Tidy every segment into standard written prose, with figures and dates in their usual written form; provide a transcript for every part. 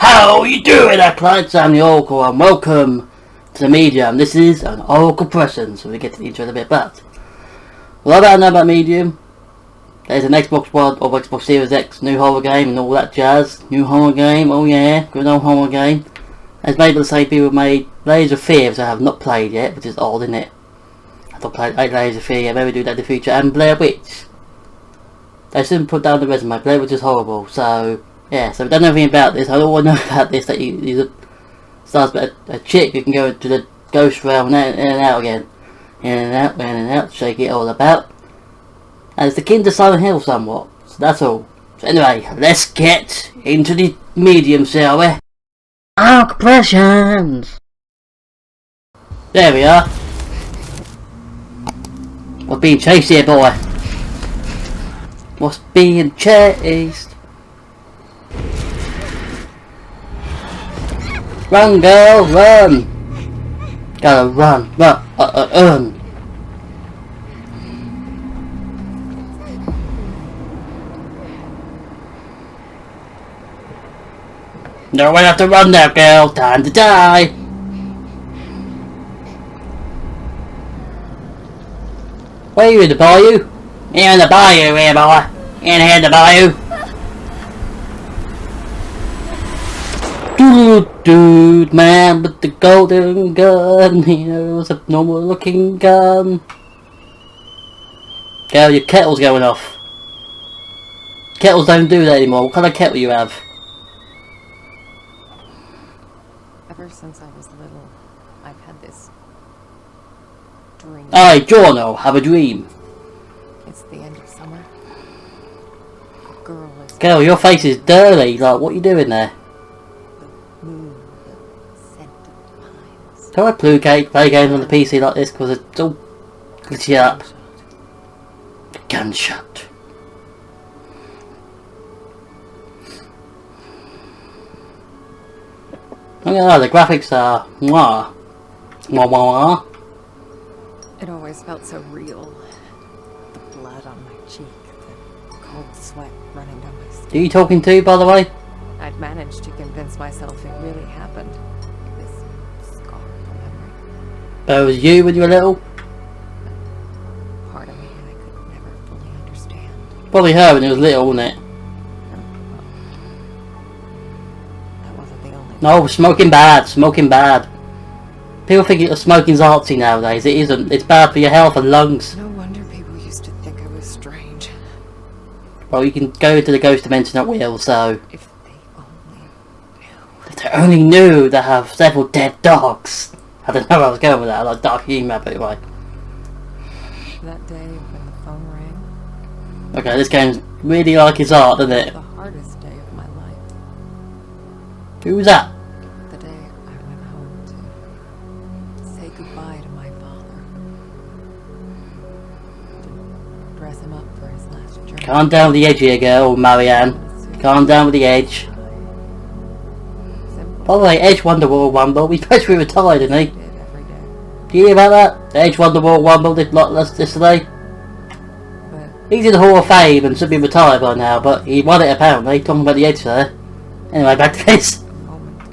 How you doing, Acolytes? I'm the Oracle and welcome to the Medium. This is an Oraclepressions, so we get to the intro in a bit, but what I know about Medium, there's an Xbox One or Xbox Series X new horror game and all that jazz. New horror game, oh yeah, good old horror game. It's made by the same people who made Layers of Fear, which I have not played yet, which is odd, isn't it? I've not played 8 Layers of Fear yet, maybe do that in the future, and Blair Witch. They shouldn't put down the resume, Blair Witch is horrible, so yeah, so we don't know anything about this. All I know about this that he starts with a chick who can go into the ghost realm in and out again. In and out, shake it all about. And it's the kin to Silent Hill somewhat, so that's all. So anyway, let's get into the Medium, shall we? Oraclepressions! There we are. We're being chased here, boy. What's being chased? Run, girl, run! Gotta run, run. No one have to run now, girl. Time to die. Where are you, in the bayou? You're in the bayou here, boy. In here in the bayou. Dude, man with the golden gun. You know, it was a normal looking gun. Girl, your kettle's going off. Kettles don't do that anymore. What kind of kettle you have? Ever since I was little, I've had this dream. Aye, Jono, have a dream. It's the end of summer. A girl is... Girl, your face is dirty. Like, what are you doing there? The moon, the scent of pines. Don't I play games on the PC like this because it's all glitchy up. Gunshot. Oh, the graphics are mwah. Mwah mwah. It always felt so real. The blood on my cheek, the cold sweat running down my skin. Who are you talking to, by the way? I'd managed to convince myself it really happened. This scar from memory. But it was you when you were little? Part of me I could never fully understand. Probably her when you was little, wasn't it? That wasn't the only... No, smoking bad, smoking bad. People think smoking's artsy nowadays. It isn't. It's bad for your health and lungs. No wonder people used to think I was strange. Well, you can go into the ghost dimension at will, so... If they only knew. If they only knew they have several dead dogs. I don't know where I was going with that. I like dark humour, but anyway. That day when the phone rang. Okay, this game's really like its art, doesn't it? The hardest day of my life. Who was that? The day I went home to say goodbye to my father. To dress him up for his last journey. Calm down with the edge here, girl, Marianne. Calm down with the edge. Simple. By the way, Edge won the Royal Rumble. He's supposed to be retired, isn't he? Did every day. Do you hear about that? Edge won the Royal Rumble yesterday. But He's in the Hall of Fame and should be retired by now, but he won it apparently. Talking about the Edge there. Anyway, back to this. a moment to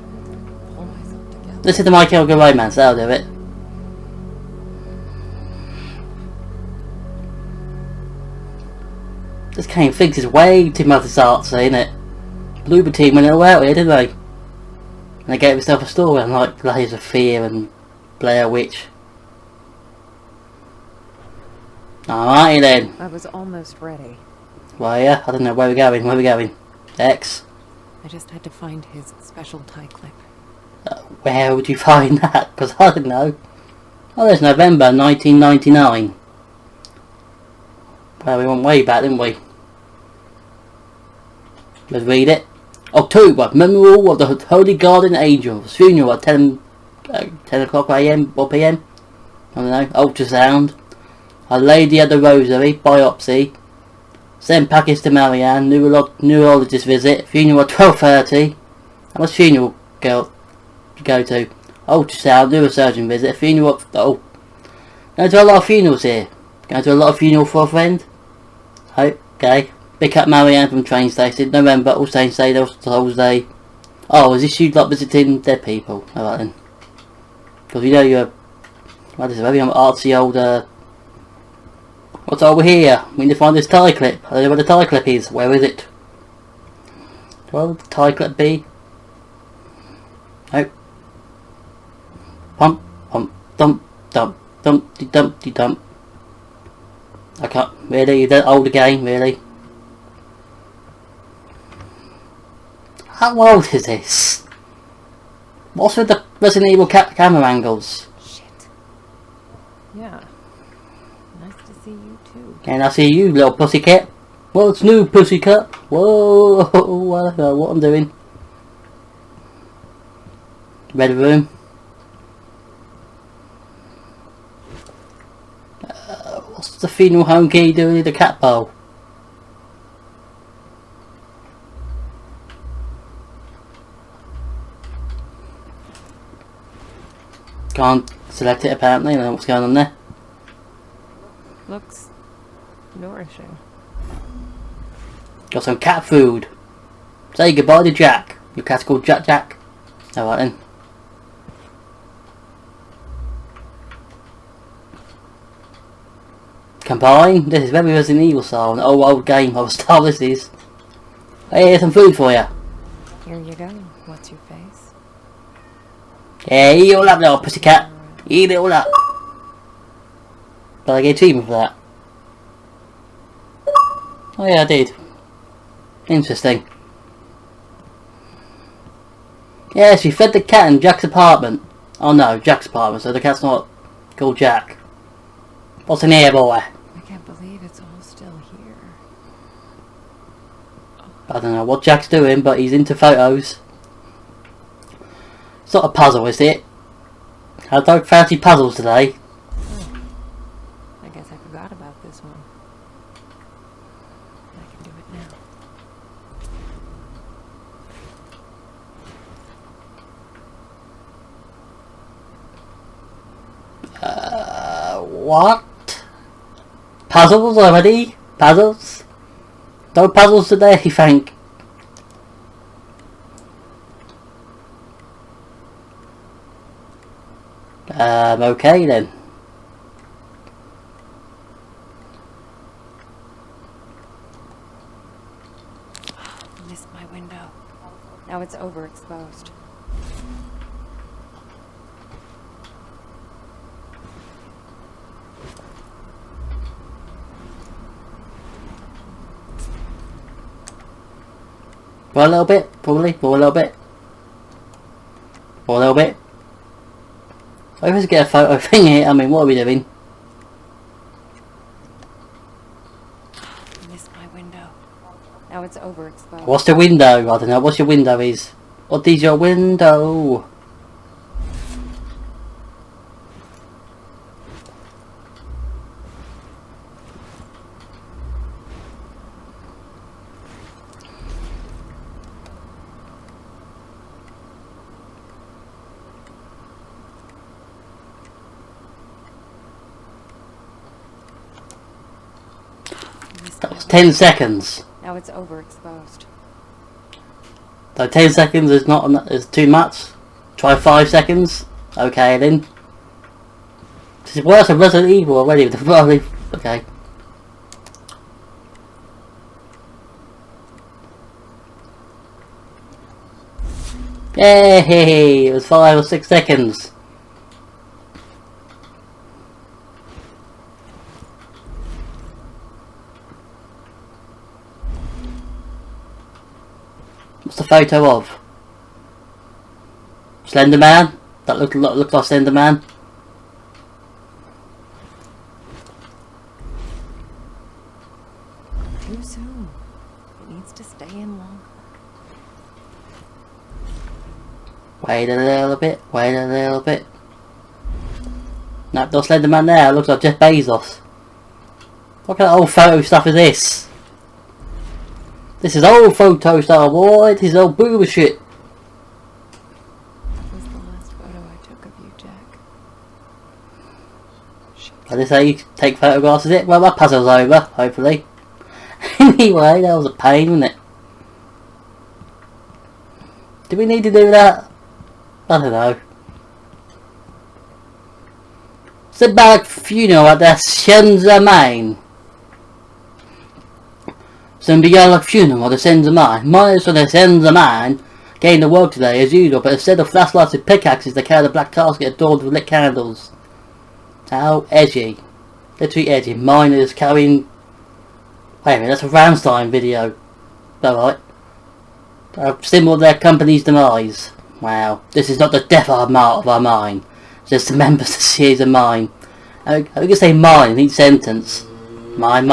pull myself together. Listen to My Chemical Romance, that'll do it. This game thinks it's way too much artsy, isn't it? Bloober team went all out here, didn't they? And they gave themselves a story like Layers of Fear and Blair Witch. Alrighty then. I was almost ready. Well, yeah, I don't know where we're going. Where are we going? X. I just had to find his special tie clip. Where would you find that? Because I don't know. Oh, there's November 1999. Well, we went way back, didn't we? Let's read it. October, memorial of the Holy Guardian Angels. Funeral at 10 o'clock AM or PM. I don't know. Ultrasound. Our Lady at the Rosary. Biopsy. Send package to Marianne. Neurologist visit. Funeral at 12:30. How much funeral girl to go to? Ultrasound. Neurosurgeon visit. Funeral. Oh, going to a lot of funerals here. Going to a lot of funeral for a friend. Okay. Pick up Marianne from train station. November, All Saints Day, All Souls Day. Oh, is this you like visiting dead people? Alright then. Because you know you're... What is it? Maybe I'm artsy old... What's over here? We need to find this tie clip. I don't know where the tie clip is. Where is it? Where would the tie clip be? Nope. Pump, pump, dump, dump, dumpty dumpty dump. I can't... Really? That old again? Really? How old is this? What's with the Resident Evil camera angles? Shit. Yeah. Nice to see you too. And I see you, little pussycat. What's new, pussycat? Whoa, I don't know what I'm doing. Red room. What's the funeral home key doing in the cat bowl? Can't select it apparently. I don't know what's going on there. Looks nourishing. Got some cat food. Say goodbye to Jack. Your cat's called Jack Jack. Alright then. Combine. This is very Resident Evil style. An old game of style this is. Hey, here's some food for you. Here you go. What's your face? Yeah, eat it all up, little pussycat. Eat it all up. Did I get achievement for that? Oh yeah, I did. Interesting. Yes, we fed the cat in Jack's apartment. Oh no, Jack's apartment, so the cat's not called Jack. What's in here, boy? I can't believe it's all still here. I don't know what Jack's doing, but he's into photos. It's not a puzzle, is it? I don't fancy puzzles today. Oh. I guess I forgot about this one. I can do it now. What? Puzzles already? Puzzles? No puzzles today, you think? Okay then. Missed my window. Now it's overexposed. For a little bit, probably. For a little bit. For a little bit. I always get a photo thing here. I mean, what are we doing? Missed my window. Now it's overexposed. What's the window? I don't know. What's your window is? What is your window? That was 10 seconds. Now it's overexposed. So 10 seconds is not is too much. Try 5 seconds. Okay then. This is worse than Resident Evil already with the okay. Yay! It was 5 or 6 seconds. What's the photo of? Slender Man? That looked like Slender Man. Too soon. It needs to stay in longer. Wait a little bit. Wait a little bit. Nope, not Slender Man there. It looks like Jeff Bezos. What kind of old photo stuff is this? This is old photo stuff, boy. This is old boomer shit. That was the last photo I took of you, Jack. Shit. I just say you take photographs of it. Well, that puzzle's over, hopefully. Anyway, that was a pain, wasn't it? Do we need to do that? I don't know. Symbolic funeral at the Shenza Mine. Symbolic funeral at the Shenza Mine. Miners from the Shenza Mine came to work today as usual, but instead of flashlights and pickaxes, they carried a black casket adorned with lit candles. How edgy. Literally edgy. Miners carrying... Wait a minute, that's a Rammstein video. Alright. A symbol of their company's demise. Wow. This is not the death of our mine. Just the members of the series of mine. I can say mine in each sentence. Mine.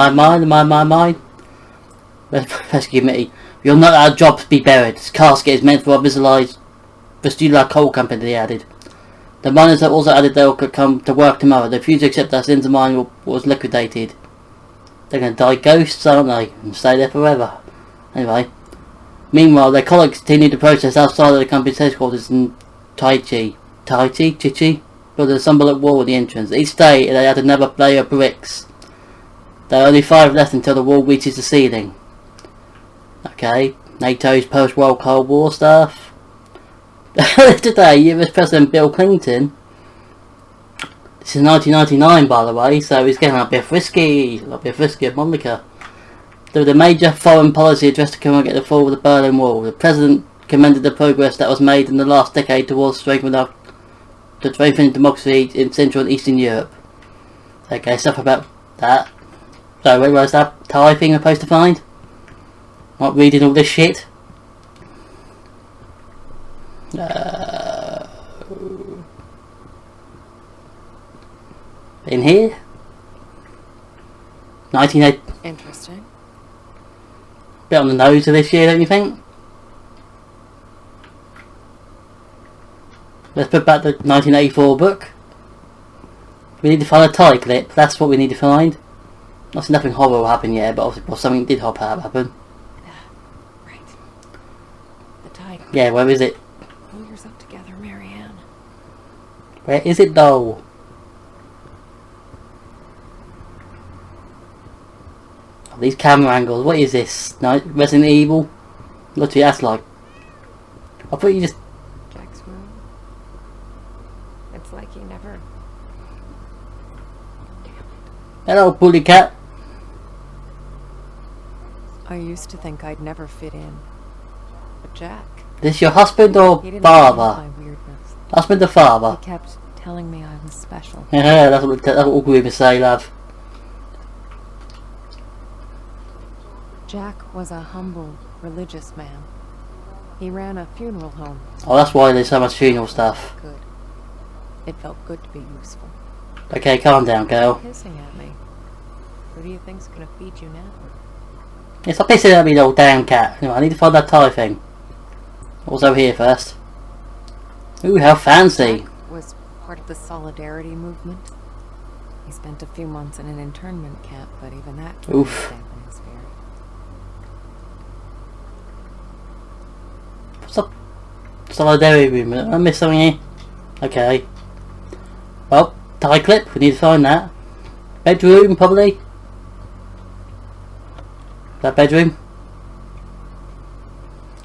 Rescue committee. You're not our job to be buried. This casket is meant for a visualized Vestula coal company, they added. The miners have also added they could come to work tomorrow. They refused to accept that since the mine was liquidated. They're going to die ghosts, aren't they? And stay there forever. Anyway. Meanwhile, their colleagues continued the process outside of the company's headquarters in Chichi, built a symbolic wall at the entrance. Each day they add another layer of bricks. There are only 5 left until the wall reaches the ceiling. Okay, NATO's post-World Cold War stuff. Today, US President Bill Clinton. This is 1999, by the way, so he's getting a bit frisky of Monica. There was a major foreign policy address to commemorate the fall of the Berlin Wall. The President commended the progress that was made in the last decade towards strengthening democracy in Central and Eastern Europe. Okay, stuff about that. So where was that Thai thing I'm supposed to find? Not reading all this shit. In here? 1980. Interesting. Bit on the nose of this year, don't you think? Let's put back the 1984 book. We need to find a Thai clip. That's what we need to find. Obviously nothing horrible will happen yet, but obviously something did happen. Right. The Thai. Yeah, where is it? Pull yourself together, Marianne. Where is it though? Oh, these camera angles. What is this? No, Resident Evil? Literally, that's like. I thought you just. Jack's room. It's like he never. Hello, bully cat. I used to think I'd never fit in, but Jack. This your husband or father? My weirdness. Husband or father? He kept telling me I was special. Yeah, that's what we say, love. Jack was a humble, religious man. He ran a funeral home. Oh, that's why there's so much funeral stuff. Good. It felt good to be useful. Okay, calm down, girl. Hissing at me. Who do you think's gonna feed you now? Yeah, stop pissing at me, little damn cat. Anyway, I need to find that Thai thing. What's over here first? Ooh, how fancy. Jack was part of the Solidarity movement. He spent a few months in an internment camp, but even that Oof. dampened his spirit. What's up? Solidarity movement. I missed something here. Okay. Well, Thai clip. We need to find that. Bedroom, probably. That bedroom.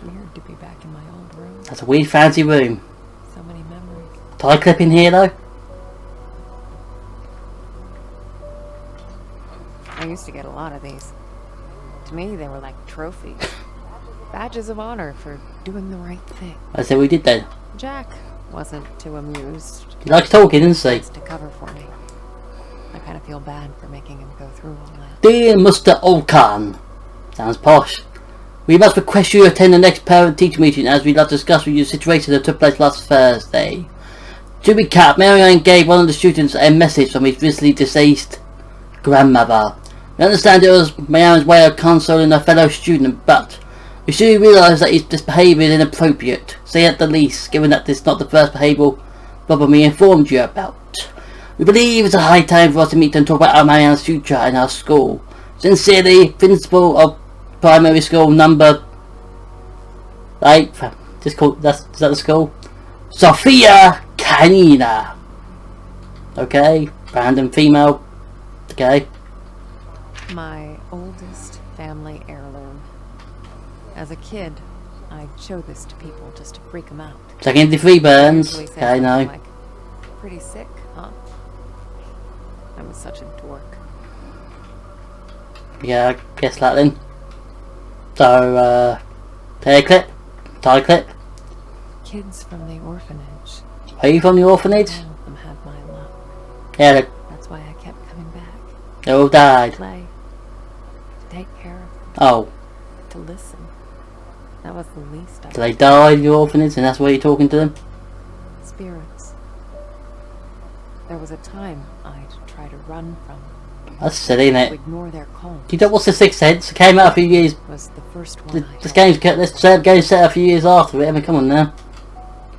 Weird to be back in my old room. That's a weird, fancy room. So many memories. Thai clip in here, though. I used to get a lot of these. To me, they were like trophies. Badges of honor for doing the right thing. I said we did then. Jack wasn't too amused. He likes talking, doesn't he? To cover for me. I kind of feel bad for making him go through all that. Dear Mr. Olkan. Sounds posh. We must request you attend the next parent-teacher meeting as we'd like to discuss with you the situation that took place last Thursday. To recap, Marianne gave one of the students a message from his recently deceased grandmother. We understand it was Marianne's way of consoling a fellow student, but we soon realised that this behaviour is inappropriate, say at the least, given that this is not the first behavioural problem we informed you about. We believe it's a high time for us to meet and talk about our Marianne's future in our school. Sincerely, Principal of Primary School number... Right, just call, is that the school? Sophia Canina. Okay, random female. Okay. My oldest family heirloom. As a kid, I'd show this to people just to freak them out. Second degree burns. Usually say Okay, no. something like, pretty sick, huh? I was such a dork. Yeah, I guess that then. So, hair clip, tie clip. Kids from the orphanage. Are you from the orphanage? All of them had my luck. Yeah, That's why I kept coming back. they all died. To play. To take care of them. Oh, To listen. That was the least of so they died in the orphanage and that's why you're talking to them? spirits. There was a time I'd try to run from them. That's silly, isn't To it? ignore their calls. Do you know what's the Sixth Sense? It came out a few years. Was the first one This game's set a few years after it. I mean, come on now.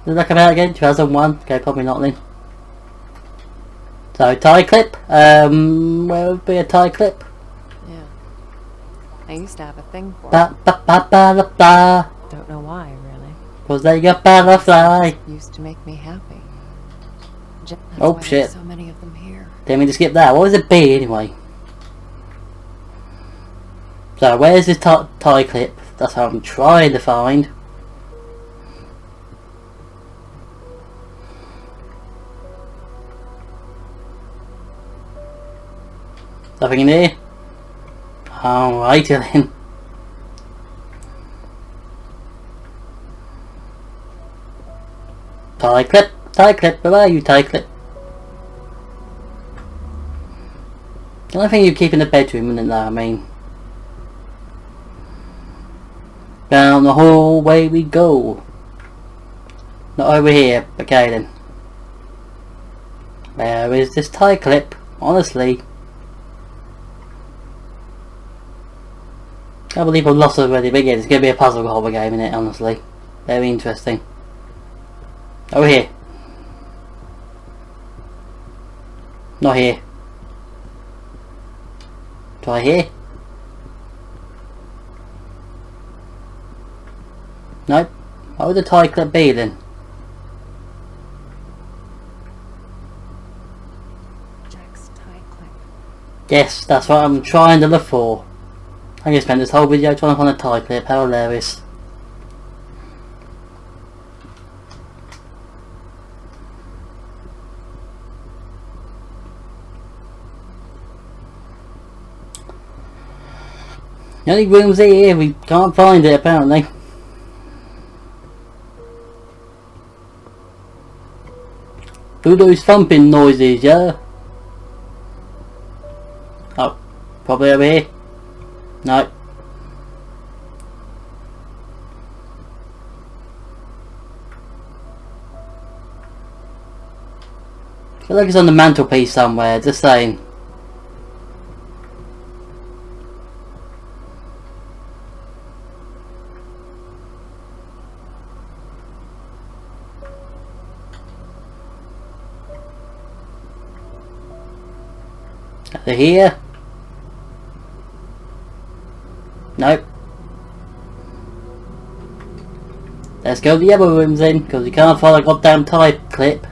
Did that come out again? 2001? Okay, probably not then. So, tie clip. Where would be a tie clip? Yeah. I used to have a thing for it. Ba ba ba ba ba ba. Don't know why, really. Cause they got butterfly. Used to make me happy. That's Oh, why shit. there's so many of them here. Didn't mean to skip that. What was it B anyway? So where's this tie clip? That's what I'm trying to find. Nothing in here? Alright then. Tie clip, where are you, tie clip? The only thing you keep in the bedroom, isn't that? I mean, down the hallway we go. Not over here. Okay then. Where is this tie clip? Honestly, I can't believe I've lost already. But yeah, it's going to be a puzzle horror game, isn't it? Honestly, very interesting. Over here. Not here. Try here. Nope. What would the tie clip be then? Jack's tie clip. Yes, that's what I'm trying to look for. I just spent this whole video trying to find a tie clip. How hilarious. The only rooms here, we can't find it apparently. Who those thumping noises, yeah? Oh, probably over here. No. I feel like it's on the mantelpiece somewhere, just saying. They're here. Nope. Let's go to the other rooms then, because we can't find a goddamn tie clip.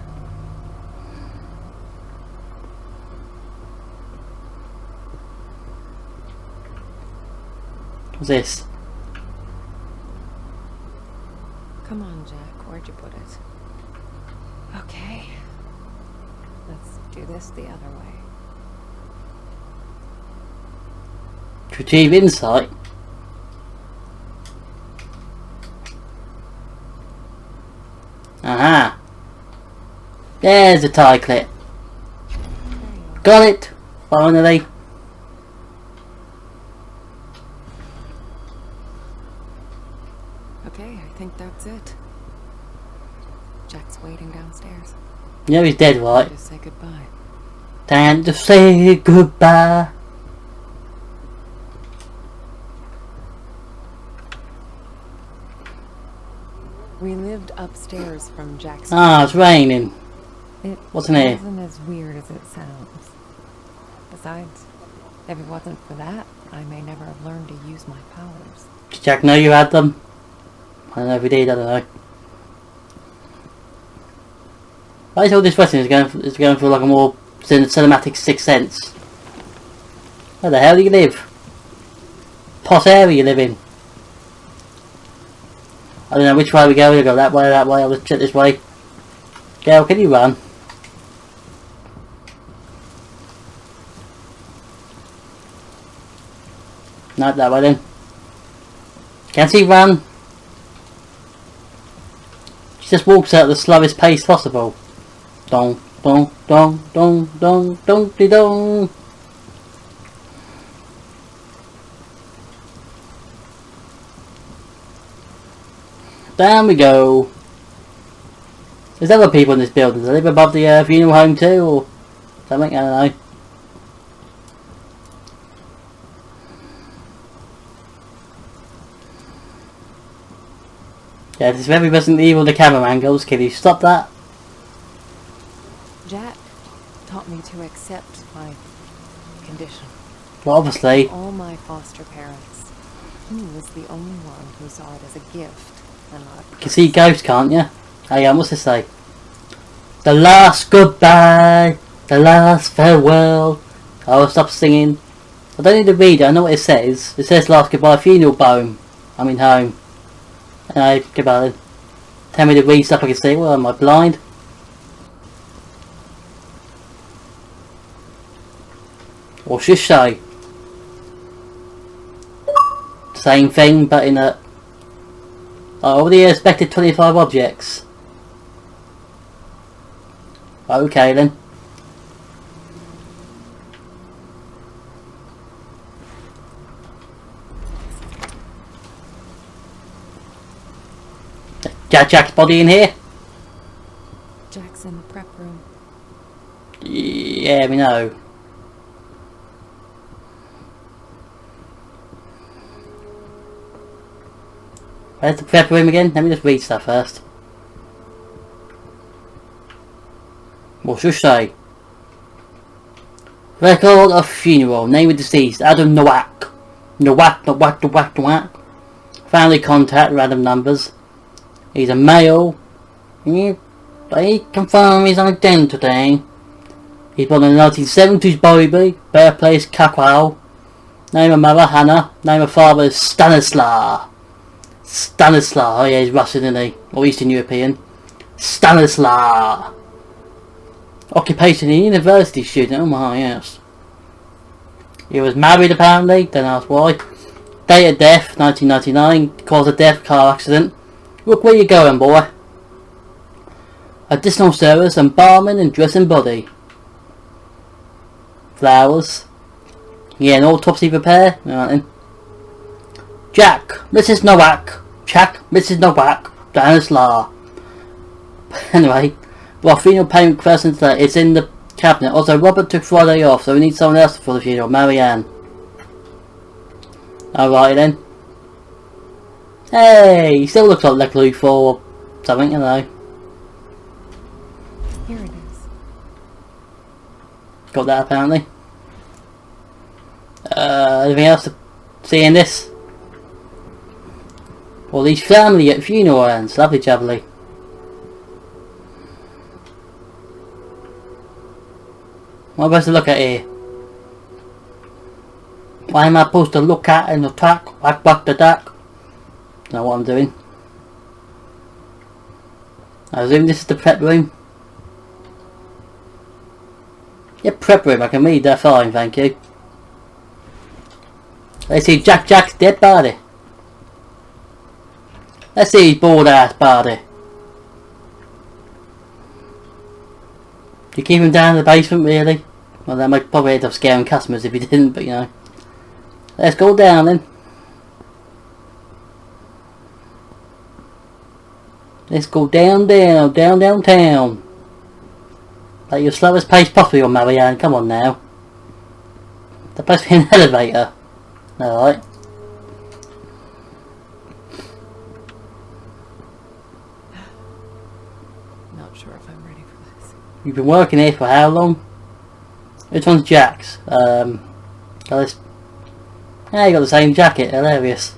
What's this? Come on, Jack. Where'd you put it? Okay. Let's do this the other way. To achieve insight. Aha. There's a tie clip. Got it. Finally. Okay, I think that's it. Jack's waiting downstairs. You know he's dead, right? Just say goodbye. Time to say goodbye. We lived upstairs from Jack's. Ah, it's raining. It What's in here? wasn't as weird as it sounds. Besides, if it wasn't for that, I may never have learned to use my powers. Did Jack know you had them? I don't know if he did, I don't know. Why is all this wrestling is going for like a more cinematic Sixth Sense? Where the hell do you live? Pot area you live in? I don't know which way we go. We go that way, that way. I'll just check this way. Gail, can you run? No, that way then. Can she run? She just walks at the slowest pace possible. Dong, dong, dong, dong, dong, dong, dee dong. Down we go. There's other people in this building. Do they live above the funeral home too, or something? I don't know. Yeah, this is very Resident Evil. The cameraman goes, can you stop that? Jack taught me to accept my condition. Well, obviously. All my foster parents, he was the only one who saw it as a gift and not a curse. You can see ghosts, can't you? Hey, what's this say? The last goodbye, the last farewell. Oh, stop singing. I don't need to read it, I know what it says. It says last goodbye, funeral home. I mean home. Goodbye then. Tell me to read stuff I can see. Well, am I blind? What's this say? Same thing, but in a... Oh, the expected 25 objects. Okay then. Jack's body in here? Jack's in the prep room. Yeah, we know. Where's the prep room again? Let me just read stuff first. What's this say? Record of funeral. Name of deceased. Adam Nowak. Nowak. Family contact. Random numbers. He's a male. They confirm his identity. He's born in the 1970s baby. Birthplace Kakwal. Name of mother Hannah. Name of father is Stanislaw. Oh yeah, he's Russian, isn't he? Or Eastern European. Stanislaw. Occupation, a university student. Oh my, yes. He was married apparently. Don't ask why. Date of death 1999. Cause of death car accident. Look where you're going, boy. Additional service, embalming and dressing body. Flowers. Yeah, an autopsy repair. Alright then. Jack, Mrs. Nowak. Stanislaw. Anyway, well, funeral payment person today. It's in the cabinet. Also, Robert took Friday off, so we need someone else for the funeral. Marianne. Alright then. Hey, he still looks like Luke for something, you know. Here it is. Got that apparently. Anything else to see in this? Well, these family at funeral ends. Lovely jubbly. What am I supposed to look at here? Why am I supposed to look at and attack? Back the duck? Know what I'm doing. I assume this is the prep room. Yeah, prep room. I can read that fine, thank you. Let's see Jack's dead body. Let's see his bored ass body. Do you keep him down in the basement, really? Well, that might probably end up scaring customers if he didn't, but you know. Let's go down then. Let's go downtown. Like your slowest pace possible, Marianne. Come on now. There's supposed to be an elevator. Alright. Not sure if I'm ready for this. You've been working here for how long? Which one's Jack's? Yeah, you got the same jacket. Hilarious.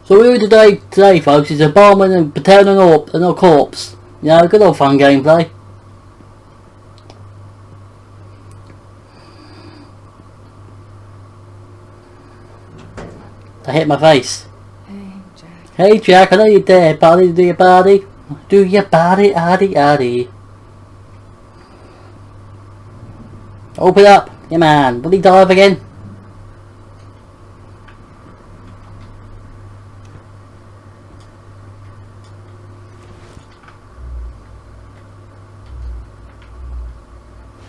So we're today folks, is a bombing and paternal and a corpse. You know, good old fun gameplay. hit my face. Hey, Jack. Hey Jack, I know you're there, buddy. Do your body. Do your body, addy addy. Open up. Yeah man. Will he dive again?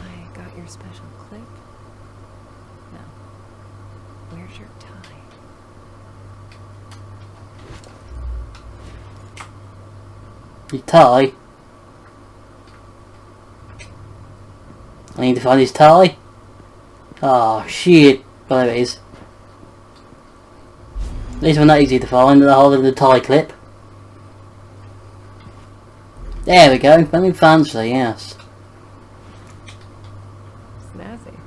I got your special clip. No. Where's your tie? His tie? I need to find his tie. Oh shit. There it is. These were not easy to find, the whole of the tie clip. There we go, very fancy, yes. Snazzy.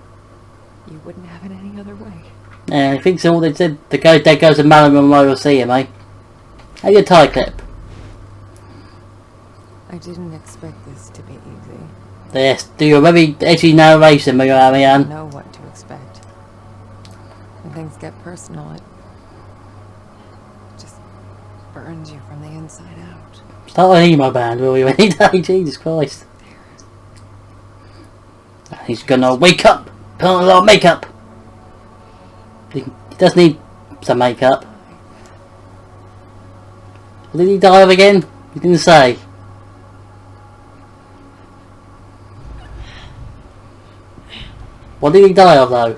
You wouldn't have it any other way. Yeah, I think so. They said there goes a Marilyn Monroe will see him, eh? Have your tie clip. I didn't expect this to be easy. Yes, do your very edgy narration, I Marianne. know what to expect. When things get personal, it just burns you from the inside out. Start an emo band, will you, any day? Jesus Christ. He's gonna wake up, put on a lot of makeup. He does need some makeup. Did he dive again? He didn't say. What did he die of though?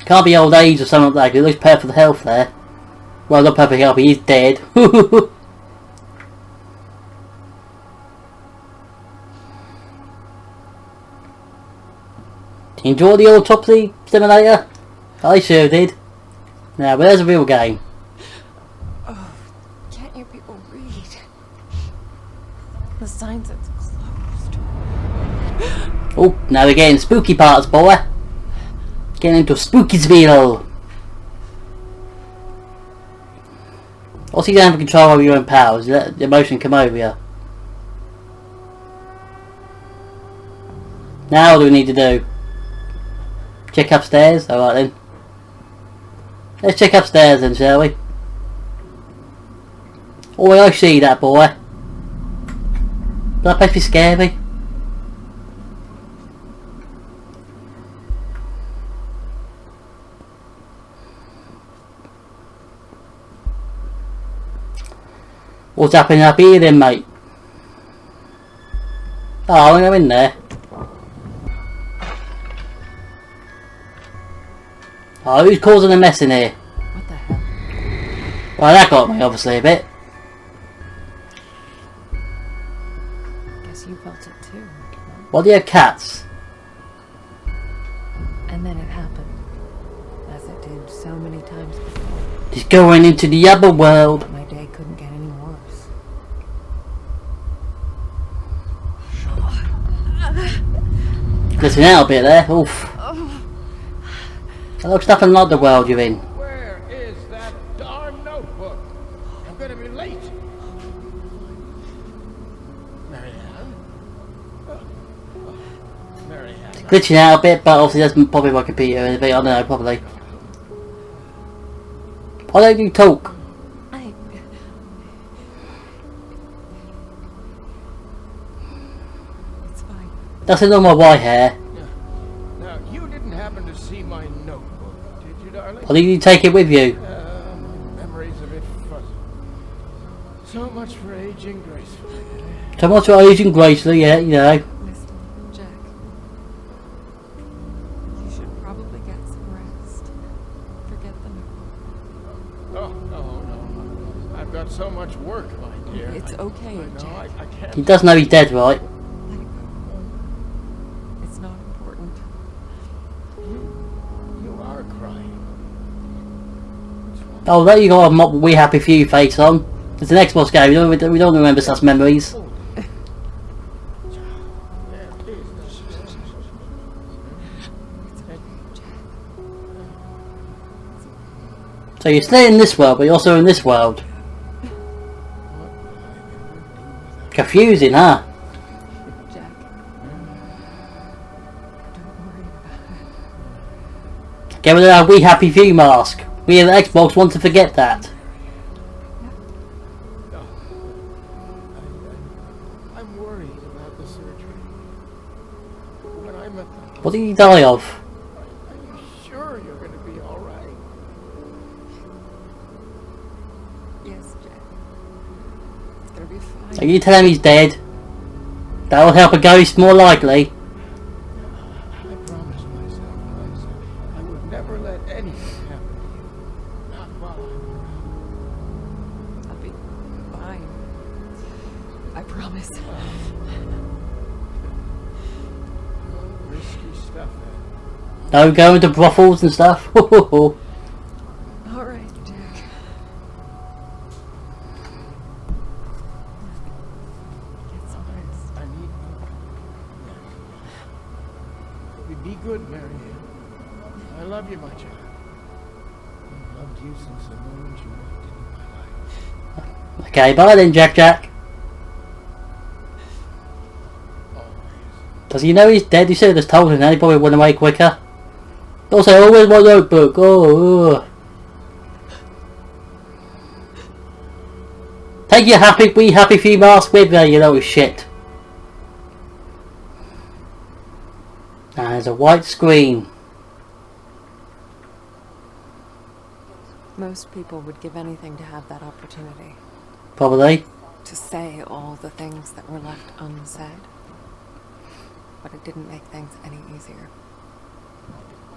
Can't be old age or something like that. He looks perfect health there. Well, not perfect health, he's dead. Enjoy the autopsy simulator? I sure did. Now, where's the real game? Oh, can't you people read? The sign says closed. Oh, now we're getting spooky parts, boy. Getting into Spookysville. What's he going to control over your own powers? Let the emotion come over you. Now what do we need to do? Check upstairs? Alright then. Let's check upstairs then, shall we? Oh, I see that boy. That place be scary. What's happening up here then, mate? Oh, I'm in there. Oh, who's causing a mess in here? What the hell? Well, that got me obviously a bit. Guess you felt it too. What do you have, cats? And then it happened. As it did so many times before. He's going into the other world. My day couldn't get any worse. Listen out a bit there. Oof. That looks nothing like the world you're in. Where is that darn notebook? I'm gonna be late. Marianne? Marianne? Glitching out a bit, but obviously that's probably my computer or anything. I don't know, probably. Why don't you talk? It's fine. That's not my white hair. Now, you didn't happen to see my notebook, did you, darling? Or did you take it with you? My memory's a bit fuzzy. So much for aging gracefully. So much for aging gracefully, yeah, you know. Listen, Jack. You should probably get some rest. Forget the notebook. Oh, no. I've got so much work, my dear. It's okay, I know, Jack. I can't. He does know he's dead, right? Let it go. It's not important. You are crying. Oh, there you got a We Happy Few face on. It's an Xbox game, we don't remember such memories. So you're still in this world, but you're also in this world. Confusing, huh? Jack. Don't worry about it. Get rid of that We Happy Few mask. We at Xbox want to forget that. No. I'm worried about the surgery. When I'm at the... What did he die of? Are you sure you're going to be all right? Yes, Jack. It's gonna be fine. Are you telling me he's dead? That'll help a ghost more likely. I promised myself, Eliza, I would never let anything happen to you. Not while I'm around. I'll be fine. I promise. Risky stuff, then. No going to brothels and stuff. All right, Jack. Get some rest. I need... Be good, Marianne. I love you, my child. I've loved you since the moment you walked into my life. Okay, bye then, Jack. Always. Does he know he's dead? He should have just told him that. He probably went away quicker. Also, oh, where's my notebook? Oh. Take your We Happy Few mask with you, you little shit. And there's a white screen. Most people would give anything to have that opportunity. Probably. To say all the things that were left unsaid. But it didn't make things any easier.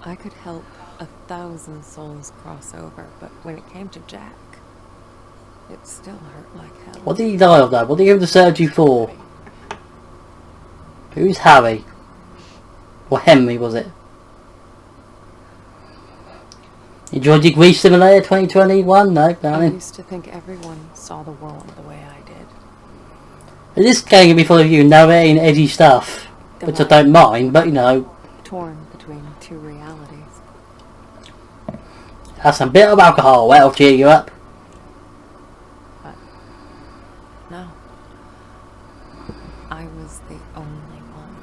I could help 1,000 souls cross over, but when it came to Jack, it still hurt like hell. What did he die of though? What did he give the surgery for? Who's Harry? Or Henry, was it? Enjoyed your Grief Simulator 2021? No, I darling. used to think everyone saw the world the way I did. This game can be full of you narrating edgy stuff, which I don't mind, but you know, Torn between two realities. have some bit of alcohol, that'll cheer you up. But no. I was the only one.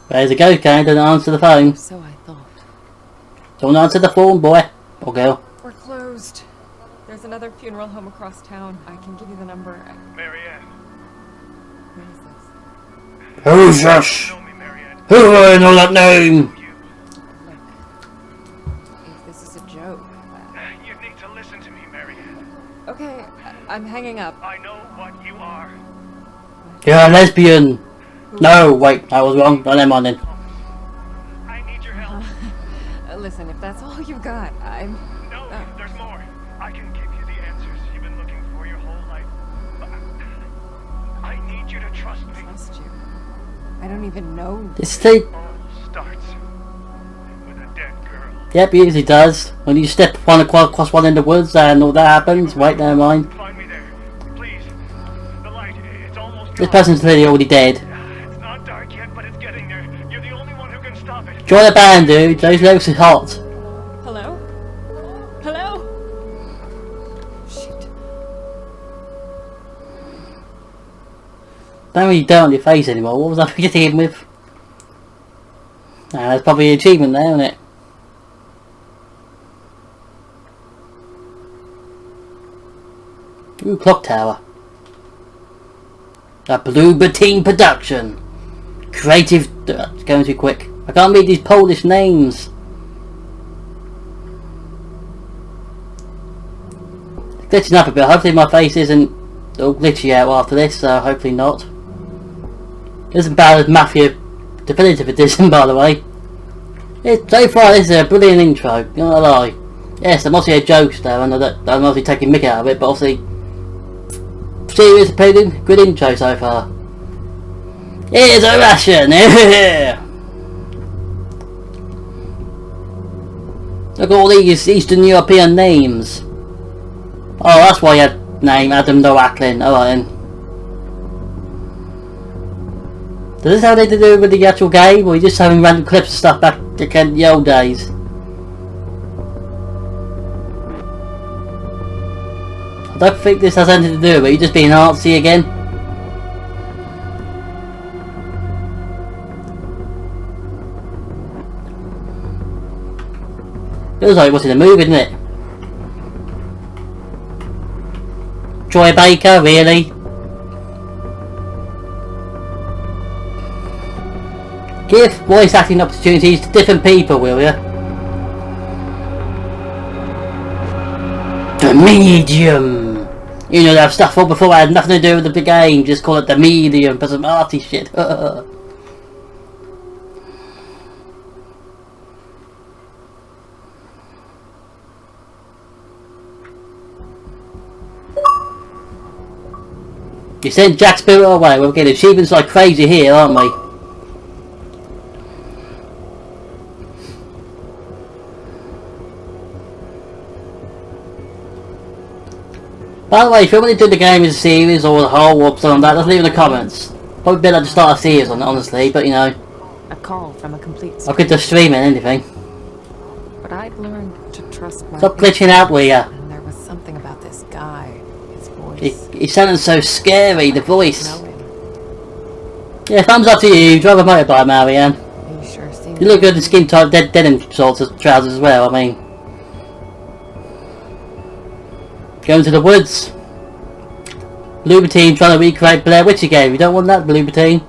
There's a ghost going, doesn't answer the phone. So I thought. Don't answer the phone, boy. Or girl. We're closed. There's another funeral home across town. I can give you the number. Marianne. Who is this? Who's this? You know me, Marianne. Who do I know that name? Look, if this is a joke. You need to listen to me, Marianne. Okay, I'm hanging up. I know what you are. You're a lesbian. No, wait, I was wrong. No, never mind then. I need your help. Listen, if that's all you got, I'm... No, there's more. I can give you the answers you've been looking for your whole life. But I need you to trust me. trust you. I don't even know. This thing. All starts with a dead girl. Yep, it usually does. When you step across one in the woods and all that happens. Wait, never mind. Find me there. Please. The light, it's almost This gone. person's clearly already dead. It's not dark yet, but it's getting there. You're the only one who can stop it. Join the band, dude. Those lyrics are hot. Hello? Hello? Shit. Don't really dirt on your face anymore. What was I forgetting him with? There's probably an achievement there, isn't it? Ooh, clock tower. A bloober team production. Creative. It's going too quick. I can't read these Polish names. It's glitching up a bit. Hopefully my face isn't all glitchy out after this, so hopefully not. It isn't bad as Mafia Definitive Edition, by the way. So far this is a brilliant intro, not gonna lie. Yes, I'm obviously a jokester and I'm obviously taking mick out of it, but obviously serious opinion, good intro so far. Here's a Russian! Look at all these Eastern European names. Oh, that's why you had name Adam Noaklin. Alright then. Does this have anything to do with the actual game, or are you just having random clips of stuff back in the old days? I don't think this has anything to do with it. You're just being artsy again. Feels like it was in a movie, didn't it? Troy Baker, really? Give voice acting opportunities to different people, will you? The medium! You know that stuff all before I had nothing to do with the game, just call it the medium for some arty shit. You sent Jack Spirit away, we're getting achievements like crazy here, aren't we? By the way, if you want to do the game as a series or the whole or something like that, just leave in the comments. Probably better to start a series on it, honestly, but you know. A call from a complete I could just stream it, anything. But I'd learned to trust my Stop glitching out, will ya? And there was something about this guy, his voice. He sounded so scary, the voice. Know him. Yeah, thumbs up to you. Drive a motorbike, Marianne. He sure seemed You look good in skin tight denim shorts and trousers as well, I mean. Going to the woods. Bloober team trying to recreate Blair Witch again. You don't want that, Bloober team.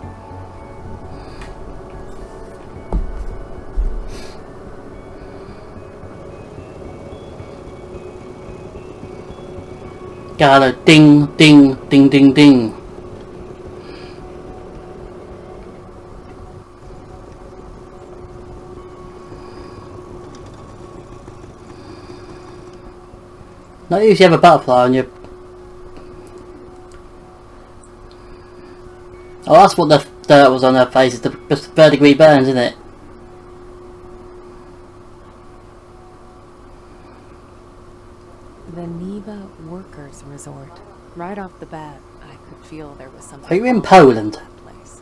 Gotta ding, ding, ding, ding, ding. Not usually have a butterfly on you. Oh, that's what the dirt was on her face. It's the third-degree burns, isn't it? The Neva Workers Resort. Right off the bat, I could feel there was something. Are you in wrong Poland? with that place.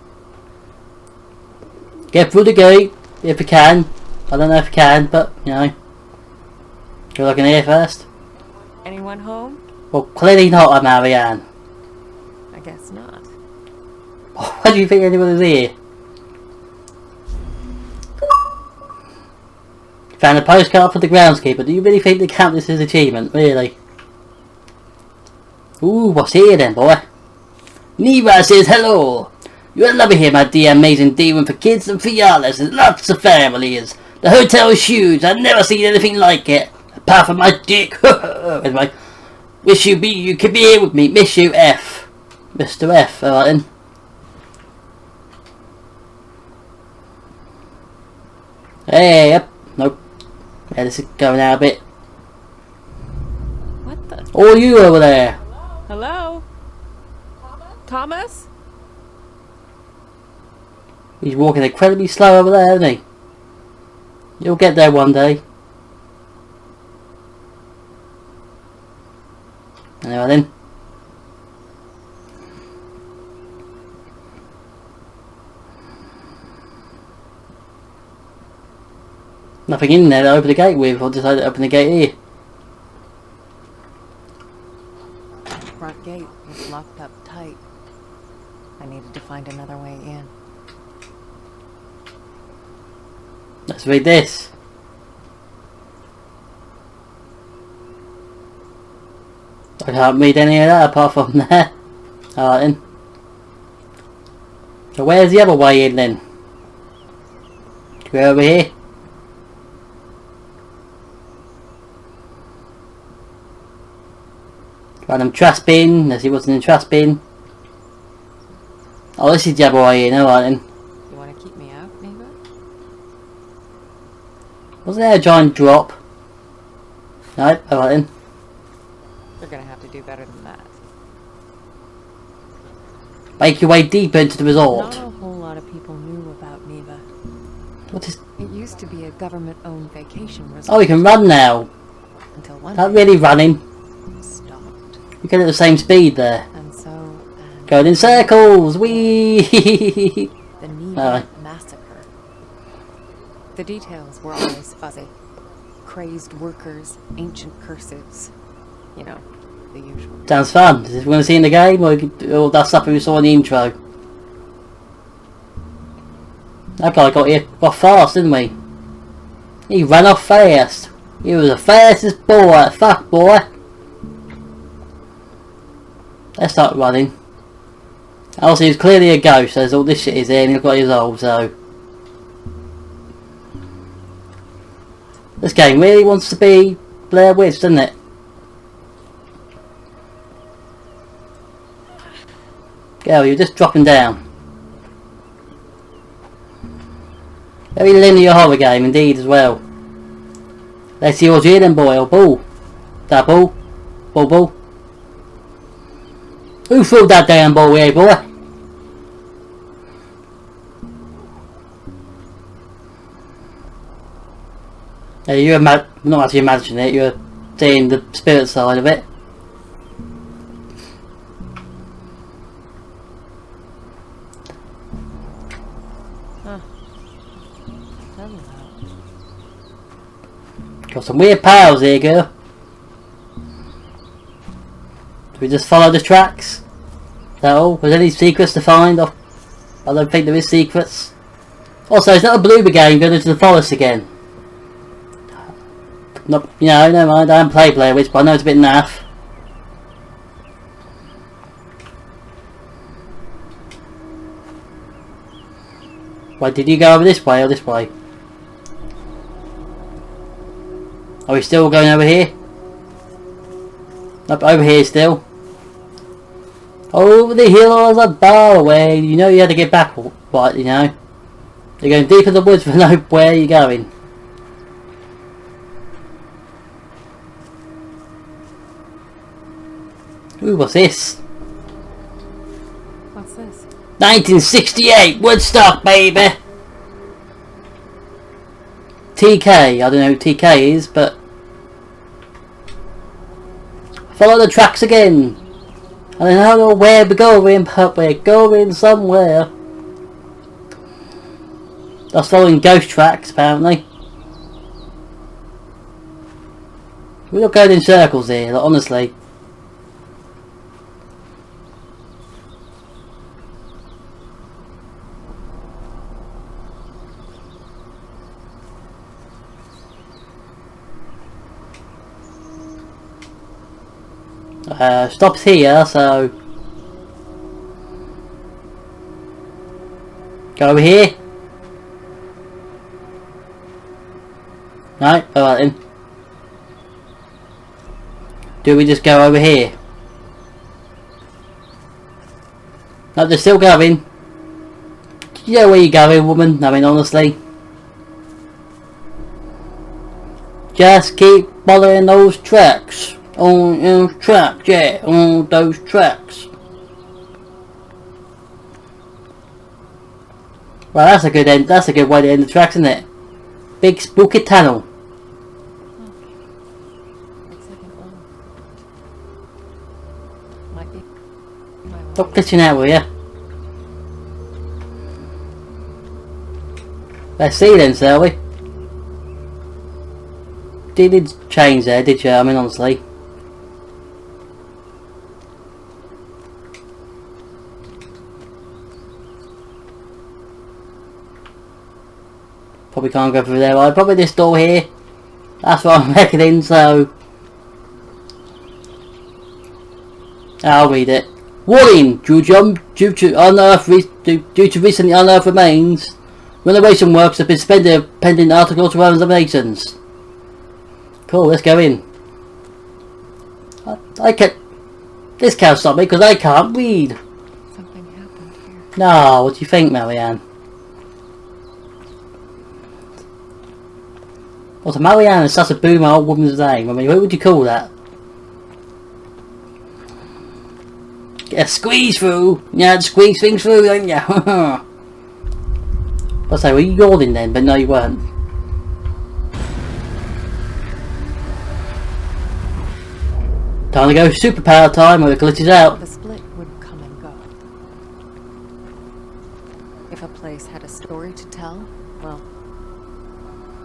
Get through the gate if you can. I don't know if you can, but you know. Go looking here first. Anyone home? Well, clearly not, Marianne. I guess not. Why do you think anyone is here? Found a postcard for the groundskeeper. Do you really think they count this as achievement? Really? Ooh, what's here then, boy? Neva says hello. You'll love it here, my dear amazing demon for kids and for yardless and lots of families. The hotel is huge. I've never seen anything like it. Apart from my dick. Anyway. You could be here with me. Miss you, F. Mr. F. Alright then. Hey, yep. Nope. Yeah, this is going out a bit. What the? Oh, you over there. Hello? Thomas? He's walking incredibly slow over there, isn't he? You'll get there one day. Anyway then. Nothing in there to open the gate with. I'll decide to open the gate here. Front gate was locked up tight. I needed to find another way in. Let's read this. I can't read any of that apart from there. Alright then. So where's the other way in then? Go over here. Random trash bin. Let's see what's in the trash bin. Oh, this is the other way in. Alright then. You want to keep me out, Neva? Wasn't there a giant drop? No, alright then. You're gonna have to do better than that. Make your way deeper into the resort. Not a whole lot of people knew about Neva. What is... It used to be a government-owned vacation resort. Oh, we can run now. Until one Not day really running. it stopped. We get at the same speed there. And so... Going in circles. Whee! The Neva Alright. massacre. The details were always fuzzy. Crazed workers, ancient cursives. You know, the usual. Sounds fun. Is this what we're going to see in the game, or all that stuff we saw in the intro? That guy got here off fast, didn't we? He ran off fast. You were the fastest boy. Fuck, boy. Let's start running. Also, he's clearly a ghost, as all this shit is there, and he's got his old, so... This game really wants to be Blair Witch, doesn't it? Girl, you're just dropping down. Very linear horror game indeed as well. Let's see what's here then, boy. Oh, ball. That ball. Ball. Who threw that damn ball here, boy? Yeah, you're not actually imagining it, you're seeing the spirit side of it. Got some weird powers here, girl. Do we just follow the tracks? Is that all? Was there any secrets to find? I don't think there is secrets. Also, is that a bloober game going into the forest again? No, you know, never mind, I haven't played Blair Witch, but I know it's a bit naff. Wait, did you go over this way or this way? Are we still going over here? Nope, over here still. Over the hill as a bar away. You know you had to get back, but you know. You're going deep in the woods for no where you're going. Ooh, what's this? What's this? 1968 Woodstock, baby! TK, I don't know who TK is, but... Follow the tracks again! I don't know where we're going, but we're going somewhere. That's following ghost tracks, apparently. We're not going in circles here, like, honestly. Stops here, so go over here. No, alright then. Do we just go over here? No, they're still going. Do you know where you're going, woman? I mean, honestly. Just keep following those tracks. On those tracks, yeah, on those tracks. Well, that's a good end. That's a good way to end the tracks, isn't it? Big spooky tunnel. Looks like an old. Might be. Stop glitching out, will ya? Let's see then, shall we? Did change there, did you? I mean, honestly. Probably can't go through there, right? Probably this door here. That's what I'm reckoning, so... I'll read it. Warning! Due to recently unearthed remains, renovation works have been suspended pending archaeological examinations. Cool, let's go in. I can't... This can't stop me because I can't read. Something happened here. No, what do you think, Marianne? What's a Marianne is such a boomer old woman's name. I mean, what would you call that? Get a squeeze through. Yeah, squeeze things through, don't you? I say, were you yawning then? But no, you weren't. Time to go superpower time or the glitch is out. The split would come and go. If a place had a story to tell, well,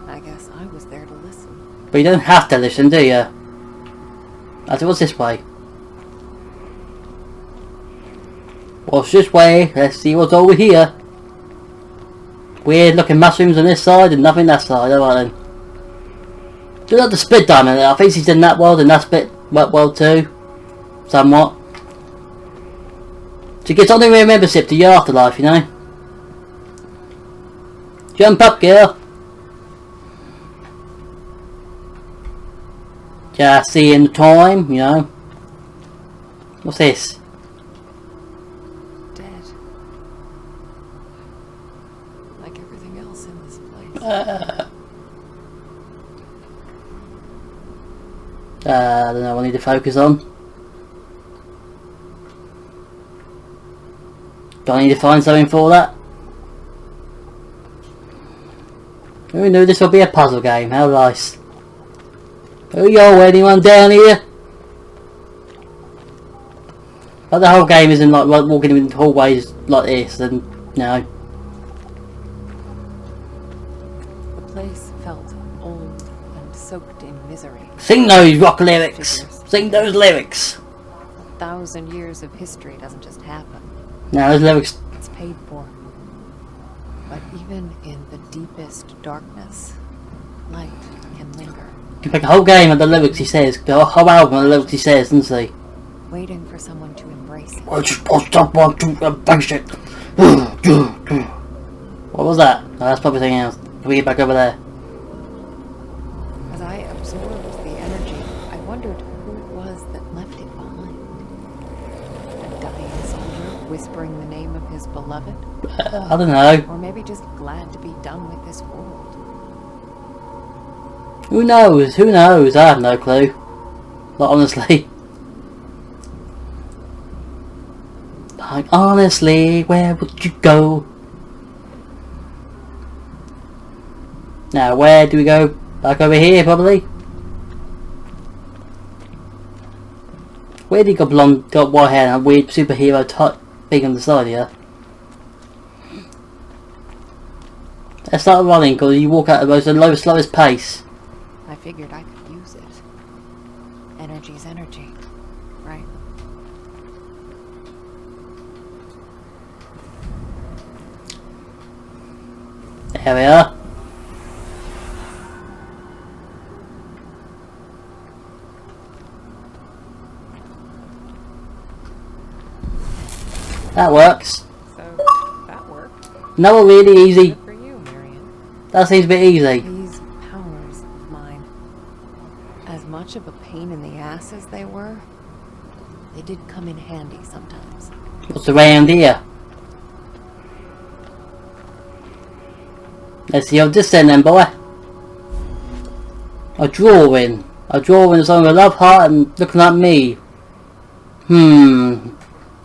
I guess I was there to listen. But you don't have to listen, do you? I said, what's this way? What's this way? Let's see what's over here. Weird looking mushrooms on this side and nothing that side. Alright then. Do like the split diamond. I think she's in that world and that split world too. Somewhat. She gets honorary membership to your afterlife, you know. Jump up, girl. Just seeing the time, you know. What's this? Dead. Like everything else in this place. I don't know what I need to focus on. Do I need to find something for that? Who knew this would be a puzzle game? How nice. Oh yo, anyone down here? But the whole game isn't like walking in hallways like this, and no. The place felt old and soaked in misery. Sing those rock lyrics! Sing those lyrics! 1,000 years of history doesn't just happen. No, those lyrics. It's paid for. But even in the deepest darkness, light can linger. You can pick a whole game of the lyrics he says, the whole album of the lyrics he says, doesn't he? Waiting for someone to embrace it. I just don't want to embrace it. What was that? No, that's probably something else. Can we get back over there? As I absorbed the energy, I wondered who it was that left it behind. A dying soldier whispering the name of his beloved? I don't know. Or maybe just glad to be done with this world. Who knows? Who knows? I have no clue. Like, honestly. Like, honestly, where would you go? Now, where do we go? Back over here, probably. Where did he got blonde, got white hair and a weird superhero type thing on the side here? Let's start running because you walk at the most slowest pace. I figured I could use it. Energy's energy, right? There we are. That works. So, that worked. No, really easy. Good for you, Marion. That seems a bit easy. These powers of mine, as much of a pain in the ass as they were, they did come in handy sometimes. What's around here? Let's see, this then, boy. A drawing. A drawing of someone with a love heart and looking at me.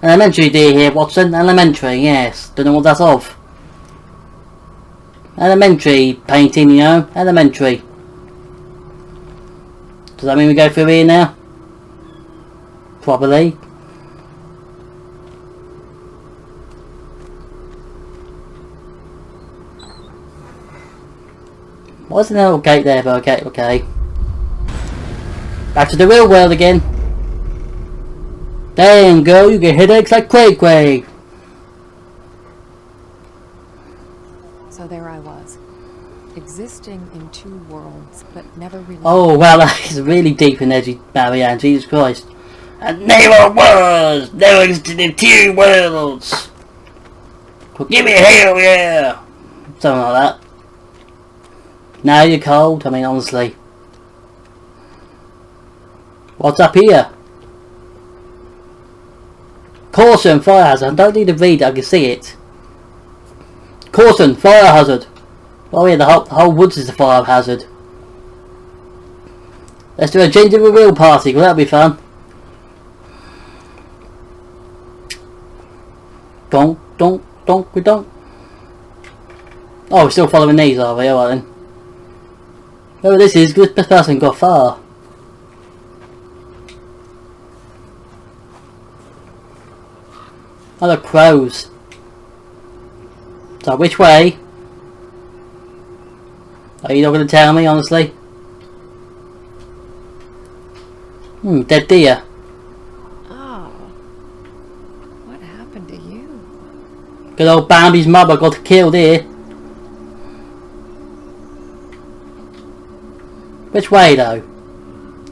Elementary, dear here, Watson. Elementary, yes. Don't know what that's of. Elementary painting, you know. Elementary. Does that mean we go through here now? Probably. Wasn't there a little gate there, but okay. Back to the real world again. Damn, girl, you get headaches like Quay. So there I was, existing in two worlds, but never really... Oh, well, that is really deep and edgy, Marianne, Jesus Christ. And never was! Never existed in two worlds! Give me hell, yeah! Something like that. Now you're cold, I mean, honestly. What's up here? Caution, fire hazard. I don't need to read it, I can see it. Caution, fire hazard. Oh yeah, the whole woods is a fire hazard. Let's do a ginger reveal party, well, that'll be fun. Donk. Oh, we're still following these, are we? Alright then. Oh, this person got far. Oh, the crows. So, which way? Are you not going to tell me, honestly? Dead deer. Oh. What happened to you? Good old Bambi's mother got killed here. Which way though?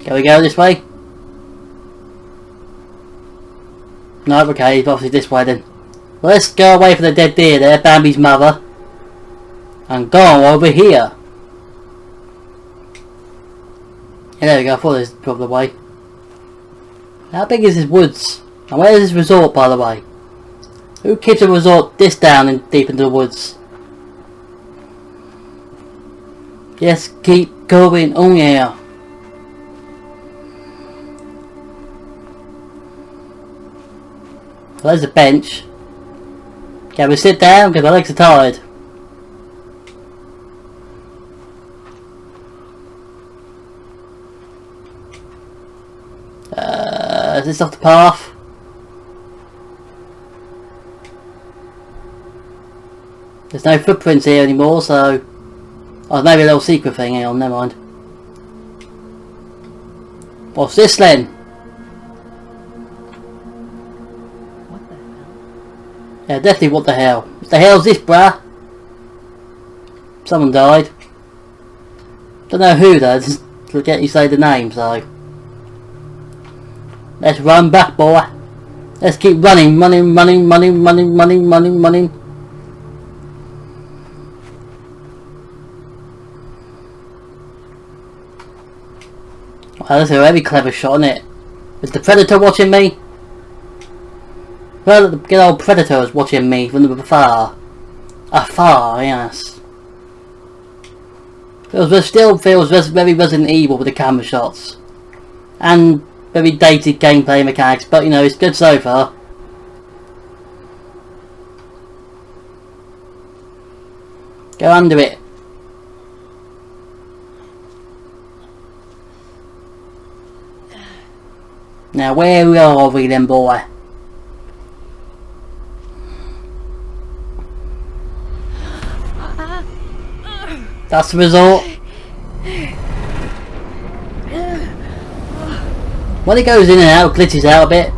Can we go this way? No, okay, obviously this way then. Well, let's go away from the dead deer there, Bambi's mother. And go over here. Yeah, there we go, I thought this was probably the way. How big is this woods? And where is this resort, by the way? Who keeps a resort this down and deep into the woods? Yes, keep going, oh yeah. Well, there's a bench. Can we sit down? Because my legs are tired. Is this off the path? There's no footprints here anymore, so... Oh, maybe a little secret thing. Hang on, never mind. What's this then? What the hell? Yeah, definitely what the hell. What the hell's this, bruh? Someone died. Don't know who though, just forget you say the name, so... Let's run back, boy. Let's keep running, running. Well, that's a very clever shot, isn't it? Is the predator watching me? Well, the good old predator is watching me from afar. Afar, yes. Still feels very Resident Evil with the camera shots. And very dated gameplay mechanics, but you know, it's good so far. Go under it. Now where are we then, boy? That's the resort. When it goes in and out, glitches out a bit.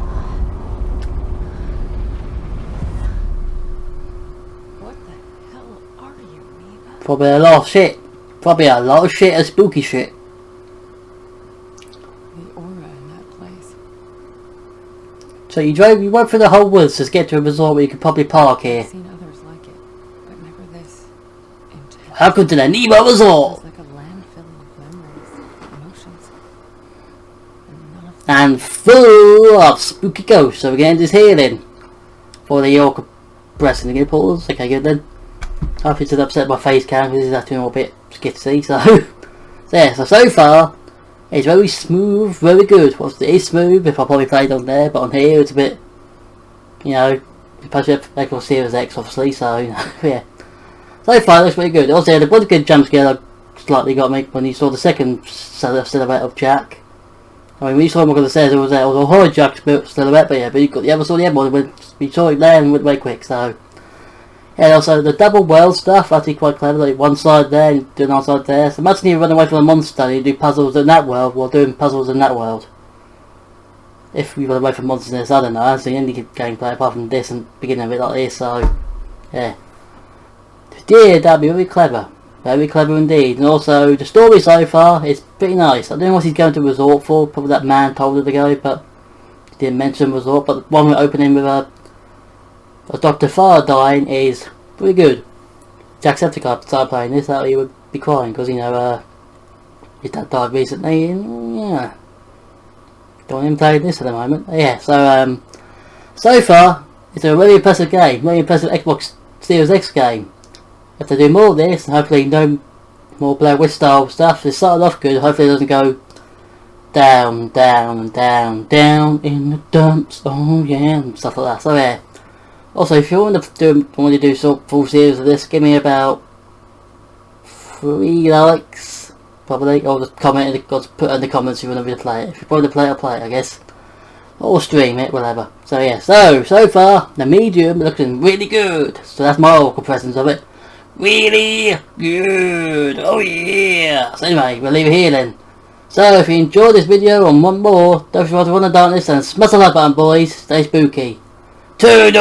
What the hell are you, Eva? Probably a lot of shit. Probably a lot of shit and spooky shit. The aura in that place. So you went through the whole woods to get to a resort where you could probably park here. I've seen others like it, but never this intense. Welcome to the Nemo Resort! It's like a landfill of memories, emotions, and none of them. And full of spooky ghosts. So we're getting this here then. For the Oraclepressions. Again, pause. Okay, good then. I think it's upset my face cam because it's actually a bit skitsy. So, yeah, so far it's very smooth, very good. Well, it is smooth if I probably played on there, but on here it's a bit, you know, especially Xbox Series X obviously, so, you know, yeah. So far it looks pretty good. Also, the one good jump scare that slightly got me when you saw the second silhouette of Jack. I mean, when you saw him on the stairs, it was a horror Jack silhouette, but yeah, but you got the other one when we saw it there and went very quick, so. Yeah, and also the double world stuff, actually quite clever, like one side there and do another side there. So imagine you run away from a monster and you do puzzles in that world while doing puzzles in that world. If we run away from monsters in this, I don't know, that's the only gameplay apart from this and beginning of it like this, so yeah. Yeah, that'd be very clever indeed. And also the story so far is pretty nice. I don't know what he's going to resort for, probably that man told her to go, but he didn't mention resort, but the one we're opening with a Dr. Farr dying is pretty good. Jacksepticeye started playing this, that he would be crying because, you know, his dad died recently and yeah. Don't even play this at the moment. Yeah, so so far it's a really impressive game, really impressive Xbox Series X game. If they do more of this and hopefully no more Blair Witch style stuff, it started off good, hopefully it doesn't go down in the dumps, oh yeah, and stuff like that. So yeah. Also, if you want to do full series of this, give me about 3 likes, probably, or just comment or put in the comments if you want me to play it. If you want to play it, I'll play it, I guess. Or stream it, whatever. So yeah, so far, the medium looking really good. So that's my Oraclepressions of it. Really good, oh yeah. So anyway, we'll leave it here then. So if you enjoyed this video and want more, don't forget to run the darkness and smash the like button, boys. Stay spooky. Toodles!